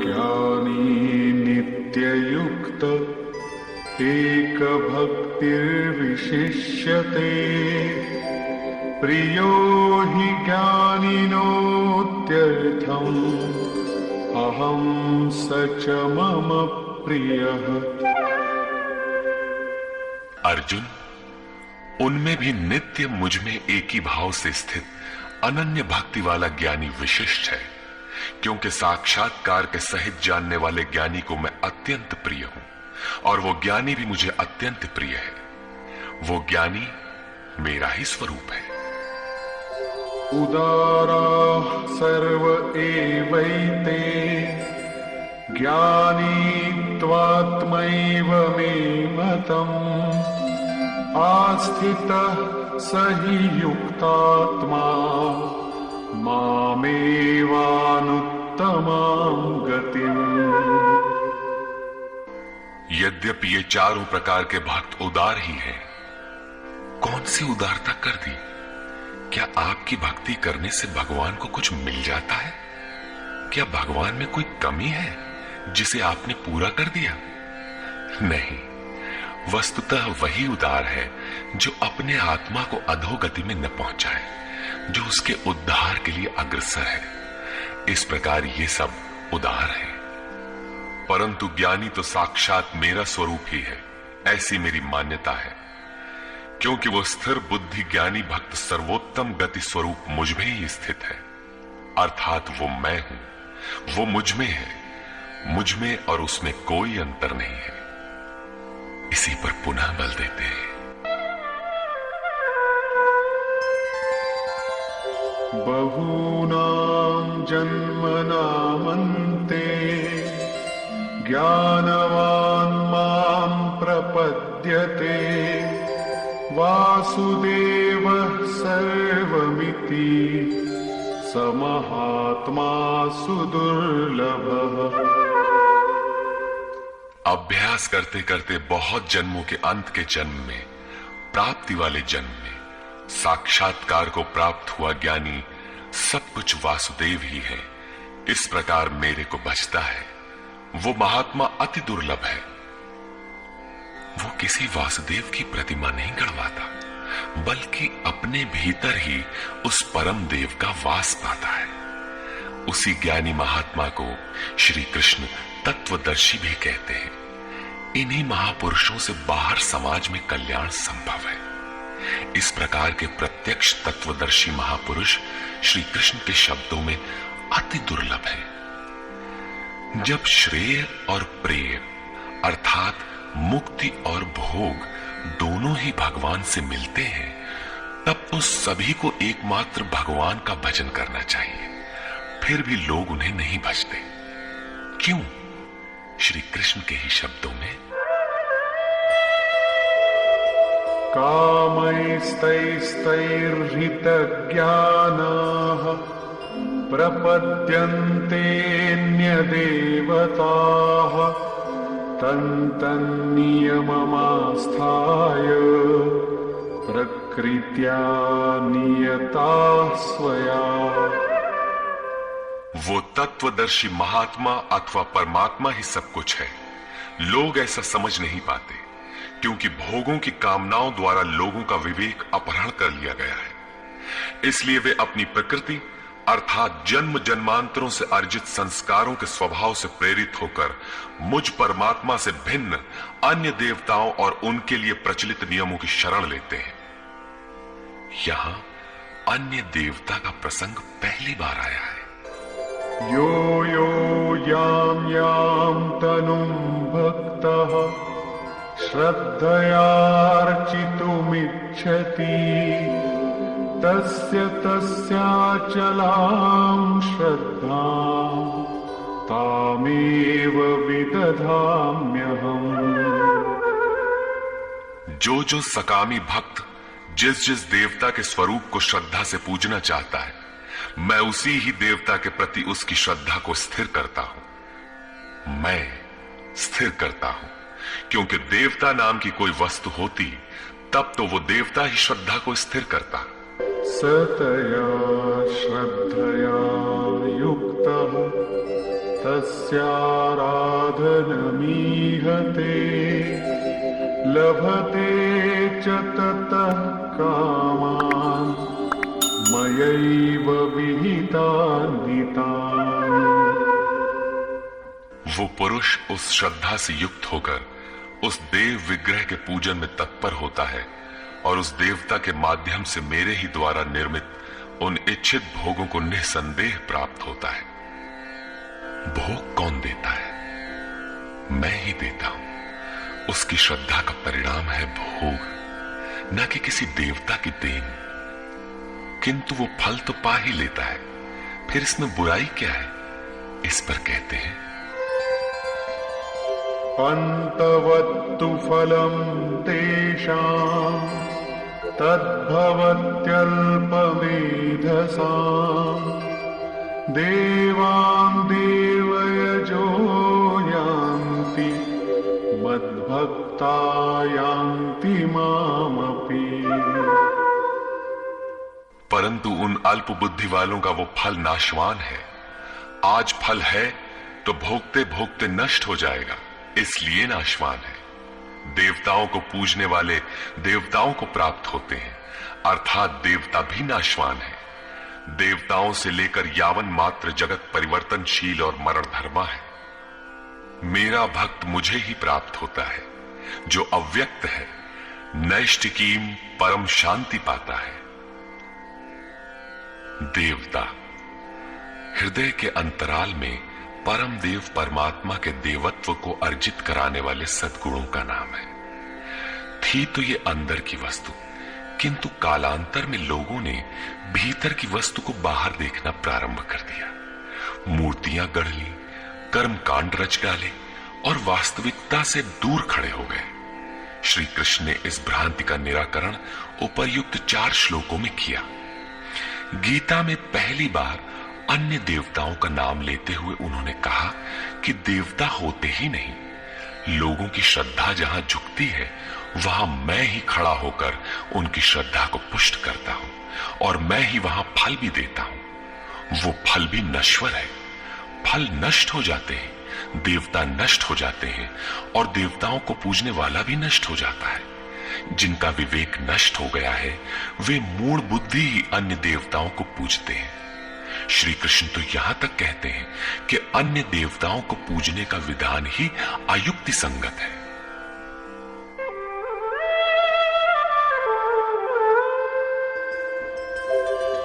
ज्ञानी नित्ययुक्त एकभक्तिर्विशिष्यते प्रियो हि ज्ञानिनोत्यर्थम् अहं स च मम प्रियः। अर्जुन, उनमें भी नित्य मुझ में एक ही भाव से स्थित अनन्य भक्ति वाला ज्ञानी विशिष्ट है, क्योंकि साक्षात्कार के सहित जानने वाले ज्ञानी को मैं अत्यंत प्रिय हूं और वो ज्ञानी भी मुझे अत्यंत प्रिय है। वो ज्ञानी मेरा ही स्वरूप है। उदाराः सर्व एवैते ज्ञानी त्वात्मैव मे मतम् आस्थितः स हि युक्तात्मा मामेवानुत्तमां गतिम्। यद्यपि ये चारों प्रकार के भक्त उदार ही हैं, कौन सी उदारता कर दी? क्या आपकी भक्ति करने से भगवान को कुछ मिल जाता है? क्या भगवान में कोई कमी है जिसे आपने पूरा कर दिया? नहीं, वस्तुतः वही उदार है जो अपने आत्मा को अधोगति में न पहुंचाए, जो उसके उद्धार के लिए अग्रसर है। इस प्रकार ये सब उदार है। परंतु ज्ञानी तो साक्षात मेरा स्वरूप ही है, ऐसी मेरी मान्यता है, क्योंकि वो स्थिर बुद्धि ज्ञानी भक्त सर्वोत्तम गति स्वरूप मुझ में ही स्थित है। अर्थात वो मैं हूं, वो मुझ में है, मुझ में और उसमें कोई अंतर नहीं है। इसी पर पुनः बल देते हैं। बहूनां जन्मनामन्ते ज्ञानवान् मां प्रपद्यते वासुदेवः सर्वमिति स महात्मा सुदुर्लभः। अभ्यास करते करते बहुत जन्मों के अंत के जन्म में, प्राप्ति वाले जन्म में साक्षात्कार को प्राप्त हुआ ज्ञानी सब कुछ वासुदेव ही है। इस प्रकार मेरे को बचता है। वो महात्मा अति दुर्लभ है। वो किसी वासुदेव की प्रतिमा नहीं गढ़वाता, बल्कि अपने भीतर ही उस परम देव का वास पाता है। उसी ज्ञानी महात्मा को श्री कृष्ण तत्वदर्शी भी कहते हैं। इन्हीं महापुरुषों से बाहर समाज में कल्याण संभव है। इस प्रकार के प्रत्यक्ष तत्वदर्शी महापुरुष श्री कृष्ण के शब्दों में अति दुर्लभ है। जब श्रेय और प्रेय अर्थात मुक्ति और भोग दोनों ही भगवान से मिलते हैं, तब उस सभी को एकमात्र भगवान का भजन करना चाहिए। फिर भी लोग उन्हें नहीं भजते। क्यों? श्री कृष्ण के ही शब्दों में, कामैस्तैस्तैर्हृतज्ञानाः प्रपद्यन्तेऽन्यदेवताः तन्तन्नियममास्थाय प्रकृत्या नियताः स्वया। वो तत्वदर्शी महात्मा अथवा परमात्मा ही सब कुछ है। लोग ऐसा समझ नहीं पाते, क्योंकि भोगों की कामनाओं द्वारा लोगों का विवेक अपहरण कर लिया गया है। इसलिए वे अपनी प्रकृति अर्थात जन्म जन्मांतरों से अर्जित संस्कारों के स्वभाव से प्रेरित होकर मुझ परमात्मा से भिन्न अन्य देवताओं और उनके लिए प्रचलित नियमों की शरण लेते हैं। यहां अन्य देवता का प्रसंग पहली बार आया है। यो यो यां यां तनुं भक्तः श्रद्धयार्चितुमिच्छति तस्य तस्याचलां श्रद्धां तामेव विदधाम्यहम्। जो सकामी भक्त जिस जिस देवता के स्वरूप को श्रद्धा से पूजना चाहता है, मैं उसी ही देवता के प्रति उसकी श्रद्धा को स्थिर करता हूं। मैं स्थिर करता हूं, क्योंकि देवता नाम की कोई वस्तु होती तब तो वो देवता ही श्रद्धा को स्थिर करता। सतया श्रद्धया युक्तः तस्याराधनमीहते लभते च ततः कामान् मयैव विहितान् हितान्। वो पुरुष उस श्रद्धा से युक्त होकर उस देव विग्रह के पूजन में तत्पर होता है और उस देवता के माध्यम से मेरे ही द्वारा निर्मित उन इच्छित भोगों को निसंदेह प्राप्त होता है। भोग कौन देता है? मैं ही देता हूं। उसकी श्रद्धा का परिणाम है भोग, न कि किसी देवता की देन। किंतु वो फल तो पा ही लेता है, फिर इसमें बुराई क्या है? इस पर कहते हैं अन्तवत्तु फलं तेषां तद्भवत्यल्पमेधसां देवान् देवयजो यान्ति मद्भक्ता यान्ति मामपि। परंतु उन अल्प बुद्धि वालों का वो फल नाशवान है। आज फल है तो भोगते भोगते नष्ट हो जाएगा, इसलिए नाशवान है। देवताओं को पूजने वाले देवताओं को प्राप्त होते हैं, अर्थात देवता भी नाशवान है। देवताओं से लेकर यावन मात्र जगत परिवर्तनशील और मरणधर्मा है। मेरा भक्त मुझे ही प्राप्त होता है, जो अव्यक्त है, नैष्टिकीम परम शांति पाता है। देवता हृदय के अंतराल में परम देव परमात्मा के देवत्व को अर्जित कराने वाले सद्गुणों का नाम है। थी तो ये अंदर की वस्तु, किंतु कालांतर में लोगों ने भीतर की वस्तु को बाहर देखना प्रारंभ कर दिया। मूर्तियां गढ़ ली, कर्म कांड रच डाले और वास्तविकता से दूर खड़े हो गए। श्री कृष्ण ने इस भ्रांति का निराकरण उपर्युक्त 4 श्लोकों में किया। गीता में पहली बार अन्य देवताओं का नाम लेते हुए उन्होंने कहा कि देवता होते ही नहीं, लोगों की श्रद्धा जहां झुकती है वहां मैं ही खड़ा होकर उनकी श्रद्धा को पुष्ट करता हूं और मैं ही वहां फल भी देता हूं। वो फल भी नश्वर है, फल नष्ट हो जाते हैं, देवता नष्ट हो जाते हैं और देवताओं को पूजने वाला भी नष्ट हो जाता है। जिनका विवेक नष्ट हो गया है वे मूढ़ बुद्धि ही अन्य देवताओं को पूजते हैं। श्री कृष्ण तो यहां तक कहते हैं कि अन्य देवताओं को पूजने का विधान ही अयुक्ति संगत है।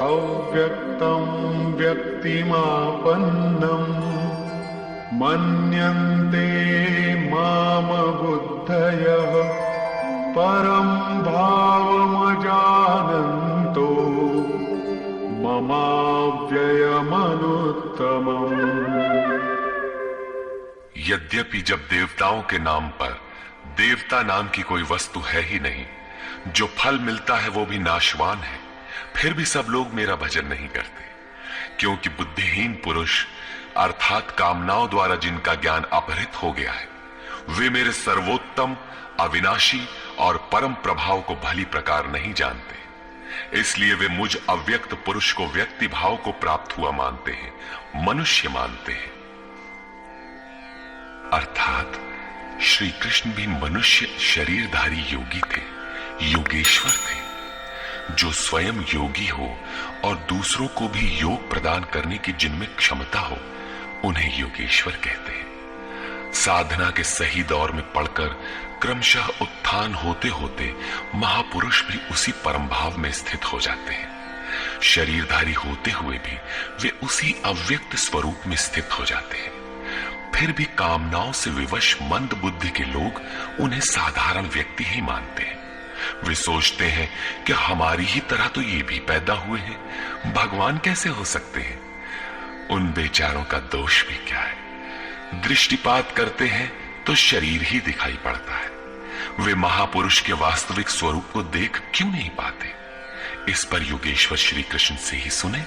अव्यक्तं व्यक्तिमापन्नं मन्यन्ते माम बुद्धयः परं भावमजानन्तो ममाव्ययमनुत्तमम्। यद्यपि जब देवताओं के नाम पर देवता नाम की कोई वस्तु है ही नहीं, जो फल मिलता है वो भी नाशवान है, फिर भी सब लोग मेरा भजन नहीं करते, क्योंकि बुद्धिहीन पुरुष अर्थात कामनाओं द्वारा जिनका ज्ञान अपहृत हो गया है, वे मेरे सर्वोत्तम अविनाशी और परम प्रभाव को भली प्रकार नहीं जानते। इसलिए वे मुझ अव्यक्त पुरुष को व्यक्ति भाव को प्राप्त हुआ मानते हैं, मनुष्य मानते हैं। अर्थात श्री कृष्ण भी मनुष्य शरीरधारी योगी थे, योगेश्वर थे। जो स्वयं योगी हो और दूसरों को भी योग प्रदान करने की जिनमें क्षमता हो, उन्हें योगेश्वर कहते हैं। साधना के सही दौर में पड़कर क्रमशः उत्थान होते होते महापुरुष भी उसी परम भाव में स्थित हो जाते हैं। शरीरधारी होते हुए भी वे उसी अव्यक्त स्वरूप में स्थित हो जाते हैं। फिर भी कामनाओं से विवश मंद बुद्धि के लोग उन्हें साधारण व्यक्ति ही मानते हैं। वे सोचते हैं कि हमारी ही तरह तो ये भी पैदा हुए हैं, भगवान कैसे हो सकते हैं। उन बेचारों का दोष भी क्या है, दृष्टिपात करते हैं तो शरीर ही दिखाई पड़ता है। वे महापुरुष के वास्तविक स्वरूप को देख क्यों नहीं पाते? इस पर योगेश्वर श्री कृष्ण से ही सुने।